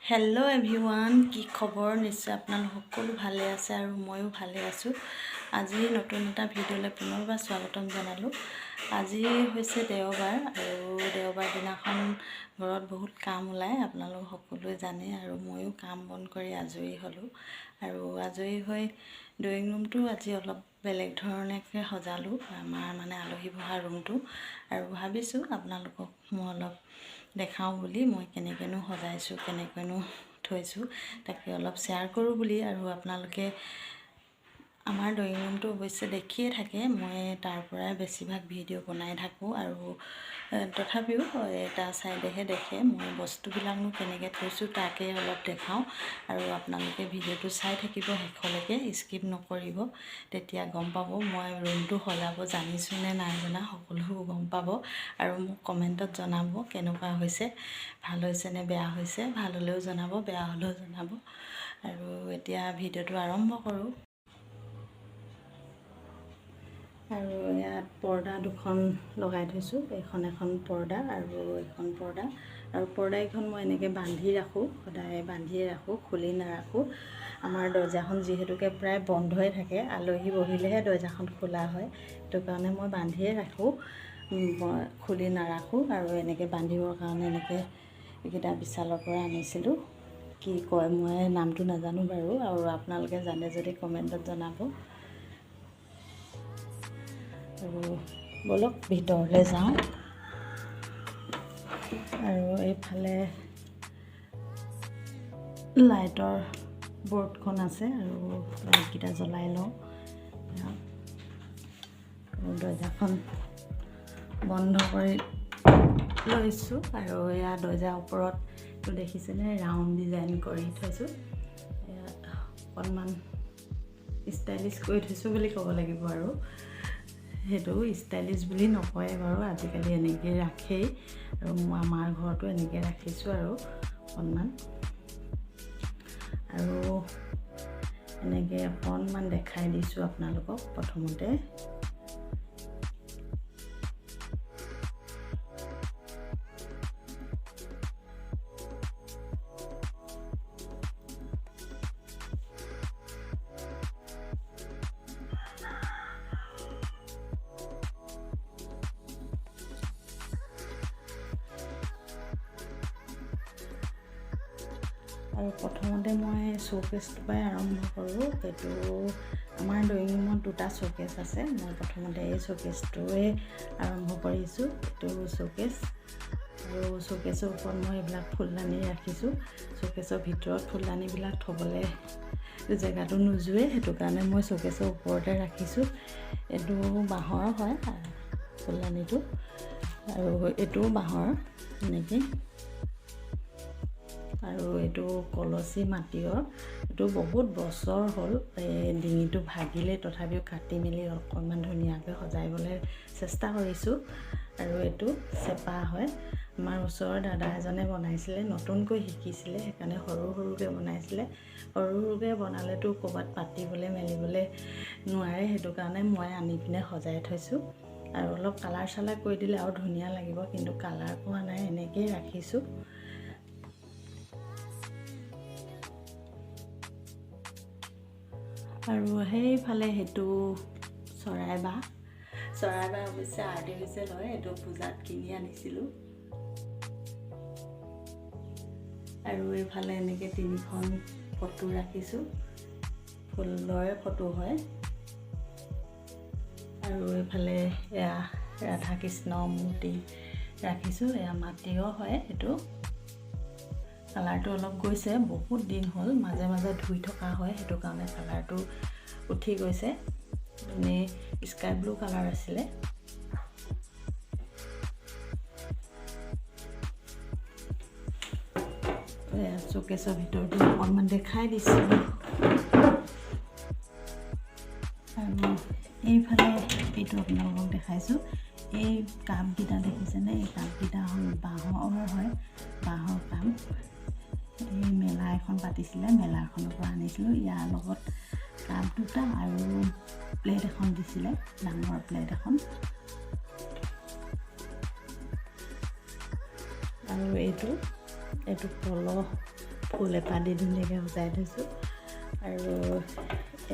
Hello' everyone, কি খবৰ? নিশ্চয় আপোনালোক সকলো ভালে আছে আৰু ময়ো ভালে আছোঁ। আজি নতুন এটা ভিডিঅ'লৈ পুনৰবাৰ স্বাগতম জনালোঁ। আজি হৈছে দেওবাৰ আৰু দেওবাৰ দিনাখন ঘৰত বহুত কাম ওলায়, আপোনালোক সকলোৱে জানে আৰু ময়ো কাম বন কৰি আজৰি হ'লোঁ। আৰু আজৰি হৈ ড্ৰয়িং ৰুমটো আজি অলপ বেলেগ ধৰণেকৈ সজালোঁ, আমাৰ মানে আলহী বহা ৰুমটো। আৰু ভাবিছোঁ আপোনালোকক মই অলপ দেখাওঁ বুলি, মই কেনেকৈনো সজাইছোঁ, কেনেকৈনো থৈছোঁ তাকে অলপ শ্বেয়াৰ কৰোঁ বুলি। আৰু আপোনালোকে আমাৰ ড্ৰয়িং ৰুমটো অৱশ্যে দেখিয়ে থাকে, মই তাৰ পৰাই বেছিভাগ ভিডিঅ' বনাই থাকোঁ। আৰু তথাপিও এটা ছাইডেহে দেখে, মই বস্তুবিলাকনো কেনেকৈ থৈছোঁ তাকে অলপ দেখাওঁ। আৰু আপোনালোকে ভিডিঅ'টো চাই থাকিব শেষলৈকে, স্কিপ নকৰিব, তেতিয়া গম পাব মই ৰুমটো সজাব জানিছোঁ নে নাই জনা, সকলোবোৰ গম পাব। আৰু মোক কমেণ্টত জনাব কেনেকুৱা হৈছে, ভাল হৈছে নে বেয়া হৈছে। ভাল হ'লেও জনাব, বেয়া হ'লেও জনাব। আৰু এতিয়া ভিডিঅ'টো আৰম্ভ কৰোঁ। আৰু ইয়াত পৰ্দা দুখন লগাই থৈছোঁ, এইখন এখন পৰ্দা আৰু এইখন পৰ্দা। আৰু পৰ্দাকেইখন মই এনেকৈ বান্ধি ৰাখোঁ, সদায় বান্ধিয়ে ৰাখোঁ, খুলি নাৰাখোঁ। আমাৰ দৰ্জাখন যিহেতুকে প্ৰায় বন্ধই থাকে, আলহী বহিলেহে দৰ্জাখন খোলা হয়, সেইটো কাৰণে মই বান্ধিয়ে ৰাখোঁ, খুলি নাৰাখোঁ। আৰু এনেকৈ বান্ধিবৰ কাৰণে এনেকৈ এইকেইটা বিশালৰ পৰা আনিছিলোঁ, কি কয় মই নামটো নাজানো বাৰু, আৰু আপোনালোকে জানে যদি কমেণ্টত জনাব। আৰু ব'লক ভিতৰলৈ যাওঁ। আৰু এইফালে লাইটৰ বৰ্ডখন আছে আৰু লাইটকেইটা জ্বলাই লওঁ। আৰু দৰ্জাখন বন্ধ কৰি লৈছোঁ। আৰু এয়া দৰ্জাৰ ওপৰত এইটো দেখিছেনে, ৰাউণ্ড ডিজাইন কৰি থৈছোঁ। ইয়াত অকণমান ষ্টাইলিছ কৰি থৈছোঁ বুলি ক'ব লাগিব। আৰু সেইটো ষ্টাইলিছ বুলি নকয় বাৰু, আজিকালি এনেকৈ ৰাখেই, আৰু মই আমাৰ ঘৰতো এনেকৈ ৰাখিছোঁ আৰু অকণমান। আৰু এনেকৈ অকণমান দেখাই দিছোঁ আপোনালোকক প্ৰথমতে। আৰু প্ৰথমতে মই শ্ব'কেছটোৰ পৰাই আৰম্ভ কৰোঁ। সেইটো আমাৰ ড্ৰয়িং ৰুমত দুটা শ্ব'কেছ আছে, মই প্ৰথমতে এই শ্ব'কেছটোৱে আৰম্ভ কৰিছোঁ। এইটো শ্ব'কেছ, আৰু শ্ব'কেছৰ ওপৰত মই এইবিলাক ফুলদানি ৰাখিছোঁ। শ্ব'কেছৰ ভিতৰত ফুলদানিবিলাক থ'বলৈ জেগাটো নোজোৰে, সেইটো কাৰণে মই শ্ব'কেছৰ ওপৰতে ৰাখিছোঁ। এইটো বাঁহৰ হয় ফুলদানিটো, আৰু এইটোও বাঁহৰ এনেকৈ। আৰু এইটো কলচী মাটিৰ, এইটো বহুত বছৰ হ'ল, ডিঙিটো ভাগিলে তথাপিও কাটি মেলি অকণমান ধুনীয়াকৈ সজাইবলৈ চেষ্টা কৰিছোঁ। আৰু এইটো চেপা হয়, আমাৰ ওচৰৰ দাদা এজনে বনাইছিলে, নতুনকৈ শিকিছিলে, সেইকাৰণে সৰু সৰুকৈ বনাইছিলে। সৰু সৰুকৈ বনালেতো ক'ৰবাত পাতিবলৈ মেলিবলৈ নোৱাৰে, সেইটো কাৰণে মই আনি পিনে সজাই থৈছোঁ। আৰু অলপ কালাৰ চালাৰ কৰি দিলে আৰু ধুনীয়া লাগিব, কিন্তু কালাৰ কৰা নাই, এনেকৈয়ে ৰাখিছোঁ। আৰু সেইফালে সেইটো চৰাইবাহ অৱশ্যে আৰ্টিফিচিয়েল হয়, এইটো পূজাত কিনি আনিছিলোঁ। আৰু এইফালে এনেকৈ 3খন ফটো ৰাখিছোঁ, ফুলৰে ফটো হয়। আৰু এইফালে এয়া ৰাধা কৃষ্ণ মূৰ্তি ৰাখিছোঁ, এয়া মাটিও হয়। এইটো কালাৰটো অলপ গৈছে, বহুত দিন হ'ল, মাজে মাজে ধুই থকা হয়, সেইটো কাৰণে কালাৰটো উঠি গৈছে। এনেই স্কাই ব্লু কালাৰ আছিলে। শ্ব'কেছৰ ভিতৰতো অকণমান দেখাই দিছোঁ। আৰু এইফালে এইটো আপোনালোকক দেখাইছোঁ, এই কাপকেইটা দেখিছেনে, এই কাপকেইটা হ'ল বাঁহৰ হয়, বাঁহৰ কাপ। এই মেলা এখন পাতিছিলে, মেলাখনৰ পৰা আনিছিলোঁ। ইয়াৰ লগত কাপ দুটা আৰু প্লেট এখন দিছিলে, ডাঙৰ প্লেট এখন। আৰু এইটো ফুল এপাহ দি ধুনীয়াকৈ সজাই থৈছোঁ। আৰু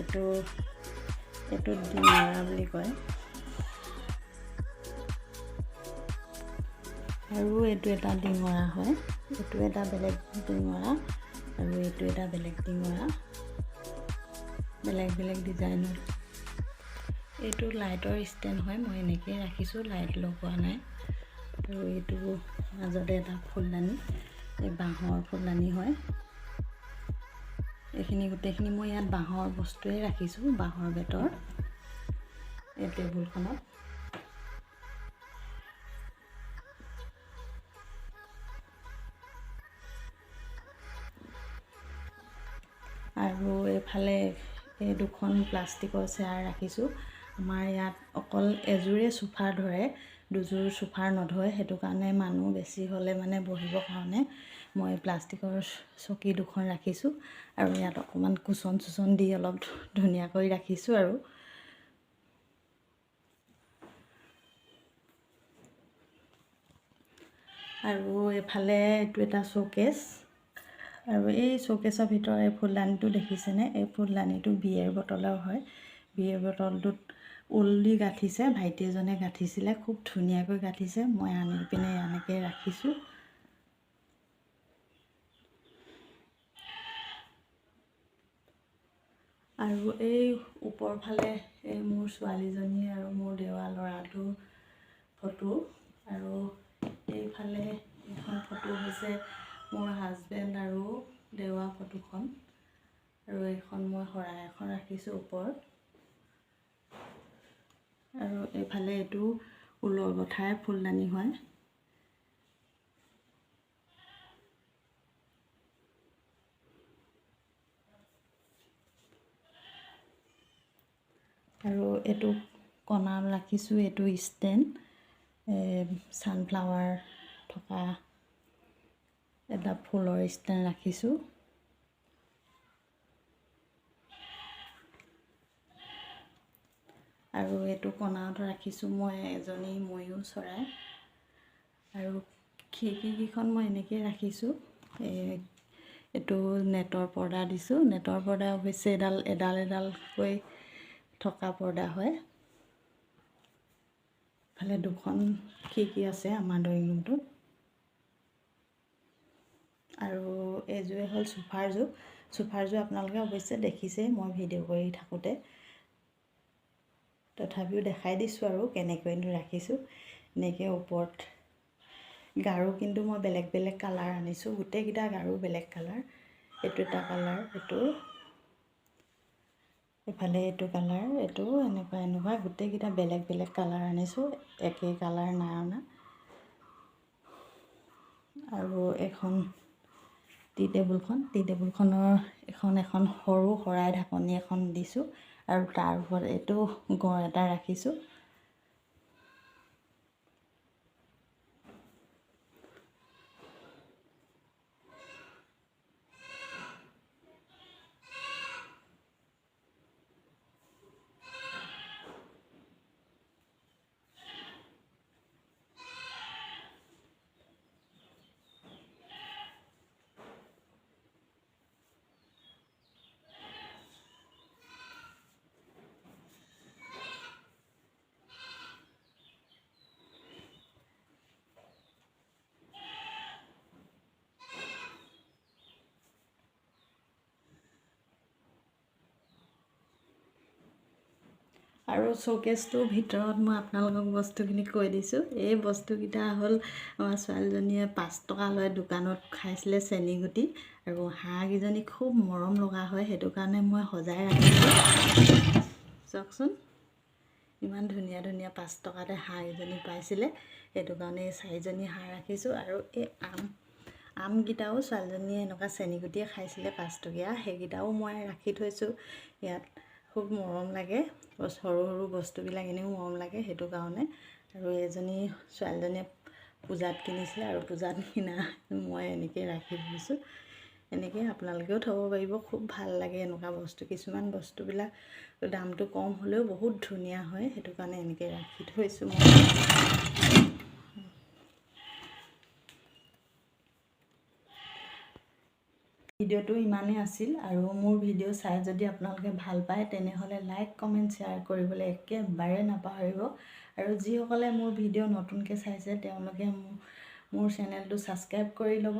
এইটো ডিঙৰা বুলি কয়। আৰু এইটো এটা ডিঙৰা হয়, এইটো এটা বেলেগ ডিঙৰা, আৰু এইটো এটা বেলেগ ডিঙৰা, বেলেগ বেলেগ ডিজাইনৰ। এইটো লাইটৰ ষ্টেণ্ড হয়, মই এনেকৈ ৰাখিছোঁ, লাইট লগোৱা নাই। আৰু এইটো মাজতে এটা ফুলদানি, এই বাঁহৰ ফুলদানি হয়। এইখিনি গোটেইখিনি মই ইয়াত বাঁহৰ বস্তুৱে ৰাখিছোঁ, বাঁহৰ বেতৰ এই টেবুলখনত। আৰু এইফালে এই দুখন প্লাষ্টিকৰ চেয়াৰ ৰাখিছোঁ। আমাৰ ইয়াত অকল এযোৰে চোফাৰ ধৰে, দুযোৰ চোফাৰ নধৰে, সেইটো কাৰণে মানুহ বেছি হ'লে মানে বহিবৰ কাৰণে মই প্লাষ্টিকৰ চকী দুখন ৰাখিছোঁ। আৰু ইয়াত অকণমান কুচন দি অলপ ধুনীয়াকৈ ৰাখিছোঁ। আৰু এইফালে এইটো এটা শ্ব'কেছ, আৰু এই শ্ব'কেছৰ ভিতৰত এই ফুলদানিটো দেখিছেনে? এই ফুলদানিটো বিয়েৰ বটলৰ হয়। বিয়েৰ বটলটোত ঊল দি গাঁঠিছে, ভাইটি এজনে গাঁঠিছিলে, খুব ধুনীয়াকৈ গাঁঠিছে। মই আনি পিনে এনেকৈ ৰাখিছোঁ। আৰু এই ওপৰ ফালে এই মোৰ ছোৱালীজনী আৰু মোৰ দেৱা ল'ৰাটোৰ ফটো, আৰু এইফালে এখন ফটো হৈছে মোৰ হাজবেণ্ড আৰু দেৱা ফটোখন। আৰু এইখন মই শৰাই এখন ৰাখিছোঁ ওপৰত। আৰু এইফালে এইটো ঊলৰ গঠাৰ ফুলদানি হয়। আৰু এইটো কণাত ৰাখিছোঁ, এইটো ষ্টেণ্ড, ছানফ্লাৱাৰ থকা এটা ফুলৰ ষ্টেণ্ড ৰাখিছোঁ। আৰু এইটো কণাত ৰাখিছোঁ মই এজনী ময়ূৰ চৰাই। আৰু খিৰিকীকেইখন মই এনেকৈ ৰাখিছোঁ। এইটো নেটৰ পৰ্দা দিছোঁ, নেটৰ পৰ্দা অৱশ্যে এডালকৈ থকা পৰ্দা হয়। ইফালে দুখন খিৰিকী আছে আমাৰ ড্ৰয়িং ৰুমটোত। আৰু এইযোৰে হ'ল চোফাৰযোৰ। চোফাৰযোৰ আপোনালোকে অৱশ্যে দেখিছেই মই ভিডিঅ' কৰি থাকোঁতে, তথাপিও দেখাই দিছোঁ আৰু কেনেকৈনো ৰাখিছোঁ। এনেকৈ ওপৰত গাৰু কিন্তু মই বেলেগ বেলেগ কালাৰ আনিছোঁ, গোটেইকেইটা গাৰু বেলেগ কালাৰ। এইটো এটা কালাৰ, এইফালে এইটো কালাৰ, এইটো এনেকুৱা গোটেইকেইটা বেলেগ বেলেগ কালাৰ আনিছোঁ, একেই কালাৰ নাই অনা। আৰু এখন টি টেবুলখনৰ এখন সৰু শৰাই ঢাকনি এখন দিছোঁ। আৰু তাৰ ওপৰত এইটো গড় এটা ৰাখিছোঁ। আৰু শ্ব'কেছটোৰ ভিতৰত মই আপোনালোকক বস্তুখিনি কৈ দিছোঁ। এই বস্তুকেইটা হ'ল আমাৰ ছোৱালীজনীয়ে 5 টকা লয় দোকানত খাইছিলে চেনীগুটি, আৰু হাঁহকেইজনী খুব মৰম লগা হয়, সেইটো কাৰণে মই সজাই ৰাখিছোঁ। চাওকচোন ইমান ধুনীয়া ধুনীয়া 5 টকাতে হাঁহকেইজনী পাইছিলে, সেইটো কাৰণে এই 4জনী হাঁহ ৰাখিছোঁ। আৰু এই আমকেইটাও ছোৱালীজনীয়ে এনেকুৱা চেনীগুটিয়ে খাইছিলে 5 টকীয়া, সেইকেইটাও মই ৰাখি থৈছোঁ ইয়াত। খুব মৰম লাগে, সৰু সৰু বস্তুবিলাক এনেও মৰম লাগে, সেইটো কাৰণে। আৰু এজনী ছোৱালীজনীয়ে পূজাত কিনিছিলে, আৰু পূজাত কিনা মই এনেকৈ ৰাখি থৈছোঁ। এনেকৈ আপোনালোকেও থ'ব পাৰিব, খুব ভাল লাগে এনেকুৱা বস্তু। কিছুমান বস্তুবিলাক দামটো কম হ'লেও বহুত ধুনীয়া হয়, সেইটো কাৰণে এনেকৈ ৰাখি থৈছোঁ মই। ভিডিঅ'টো ইমানেই আছিল আৰু মোৰ ভিডিঅ' চাই যদি আপোনালোকে ভাল পায় তেনেহ'লে লাইক কমেণ্ট শ্বেয়াৰ কৰিবলৈ একেবাৰে নাপাহৰিব। আৰু যিসকলে মোৰ ভিডিঅ' নতুনকৈ চাইছে তেওঁলোকে মোৰ চেনেলটো ছাবস্ক্ৰাইব কৰি ল'ব।